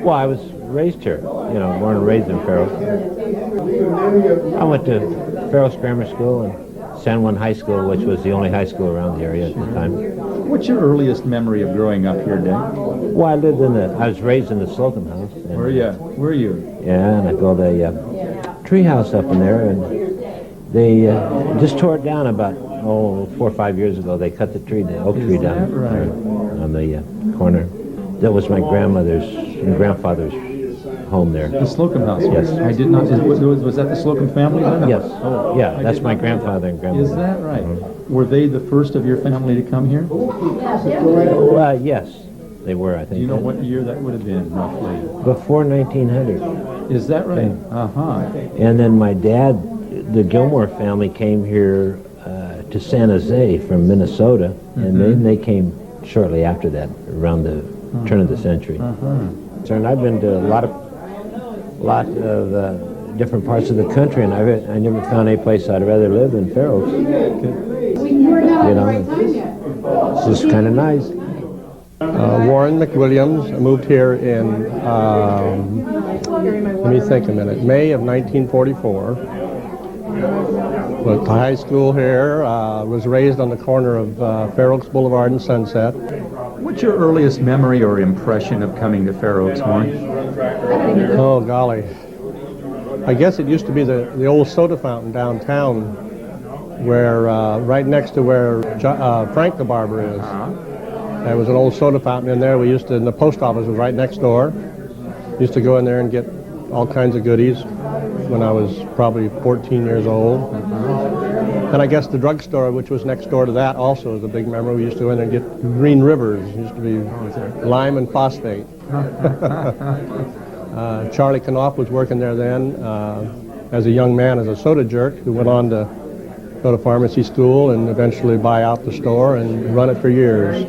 Well, I was raised here, born and raised in Fair Oaks. I went to Fair Oaks Grammar School and San Juan High School, which was the only high school around the area at the time. What's your earliest memory of growing up here, Dad? Well, I was raised in the Slocum house. And, Were you? Yeah, and I built a tree house up in there, and they just tore it down about 4 or 5 years ago. They cut the oak tree down on the corner. That was my grandmother's and grandfather's home there. The Slocum house? Yes. I did not, was that the Slocum family then? Yes. Oh, yeah, that's my grandfather and grandmother. Is that right? Were they the first of your family to come here? Yes, they were, I think. Do you know what year that would have been, roughly? Before 1900. Is that right? And then my dad, the Gilmore family, came here to San Jose from Minnesota, and then they came shortly after that, around the turn of the century. And I've been to a lot of different parts of the country, and I never found any place I'd rather live than Fair Oaks. It's just kind of nice. Warren McWilliams. I moved here in, let me think a minute, May of 1944. Went to high school here, was raised on the corner of Fair Oaks Boulevard and Sunset. What's your earliest memory or impression of coming to Fair Oaks, Warren? Oh, golly. I guess it used to be the old soda fountain downtown, where right next to where Frank the Barber is. There was an old soda fountain in there. And the post office was right next door. Used to go in there and get all kinds of goodies when I was probably 14 years old. And I guess the drugstore, which was next door to that, also is a big memory. We used to go in there and get Green Rivers. It used to be lime and phosphate. Charlie Knopf was working there then as a young man, as a soda jerk, who went on to go to pharmacy school and eventually buy out the store and run it for years.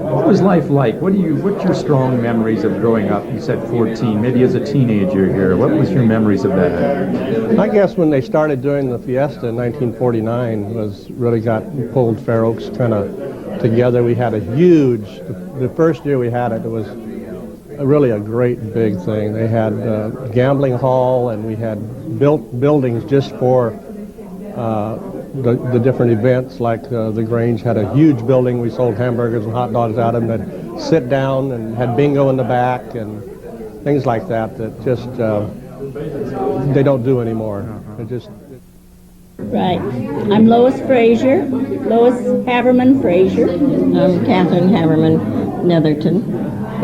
What was life like? What's your strong memories of growing up? You said 14, maybe as a teenager here. What was your memories of that? I guess when they started doing the Fiesta in 1949 really got pulled Fair Oaks kind of together. We had the first year we had it, it was really a great big thing. They had a gambling hall, and we had built buildings just for the different events. Like the Grange had a huge building. We sold hamburgers and hot dogs out of them. They'd sit down and had bingo in the back and things like that just they don't do anymore. Right. I'm Lois Frazier, Lois Haverman Frazier. I'm Catherine Haverman Netherton.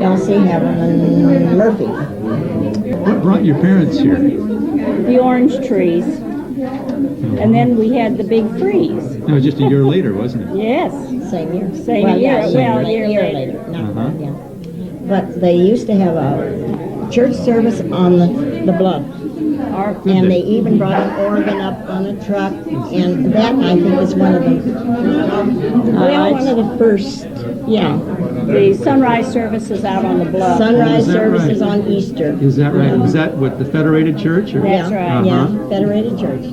Elsie Haverman Murphy. What brought your parents here? The orange trees. And then we had the big freeze. It was just a year later, wasn't it? Yes. Same year. Same year. A year later. Yeah. But they used to have a church service on the bluff. And they even brought an organ up on a truck, and that I think is one of the first. Yeah. The sunrise services out on the bluff. Sunrise services on Easter. Is that right? Was that what, the Federated Church? Or? That's right. Yeah, Federated Church.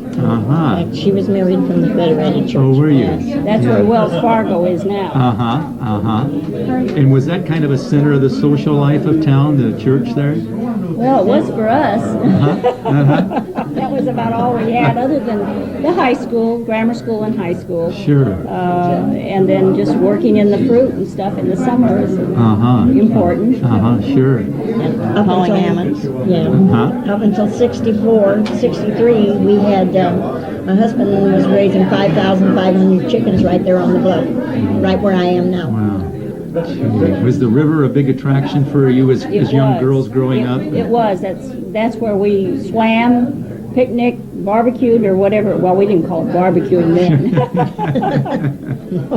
She was married from the Federated Church. Oh, were you? Yes. That's where Wells Fargo is now. And was that kind of a center of the social life of town, the church there? Well, it was for us. That was about all we had, other than the high school, grammar school and high school. Sure. And then just working in the fruit and stuff in the summer is important. Sure. And up until 64, 63, we had, my husband was raising 5,500 chickens right there on the bluff, right where I am now. Wow. Was the river a big attraction for you as young girls growing up? It was. That's where we swam, picnic, barbecued, or whatever. Well, we didn't call it barbecuing then.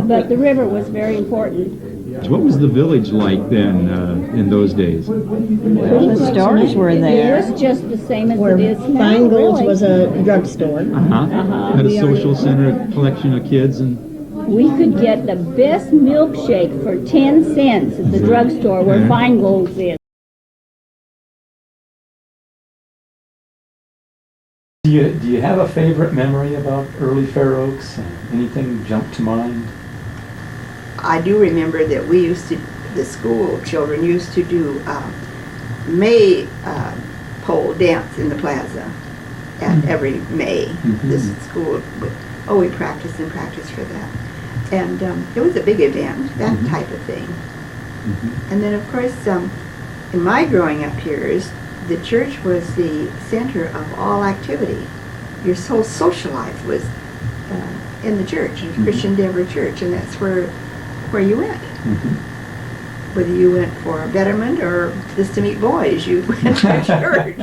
But the river was very important. What was the village like then in those days? The stores were there. It was just the same as Where it is now. Feingold's really. was a drugstore. Had a social center, a collection of kids, and We could get the best milkshake for 10 cents at the drugstore where Feingold's is. Do you have a favorite memory about early Fair Oaks? Anything jump to mind? I do remember that the school children used to do May pole dance in the plaza at every May. This school would, we practiced and practiced for that. And it was a big event, that type of thing. And then, of course, in my growing up years, the church was the center of all activity. Your whole social life was in the church, Christian Endeavor Church, and that's where you went. Whether you went for a betterment or just to meet boys, you went to church.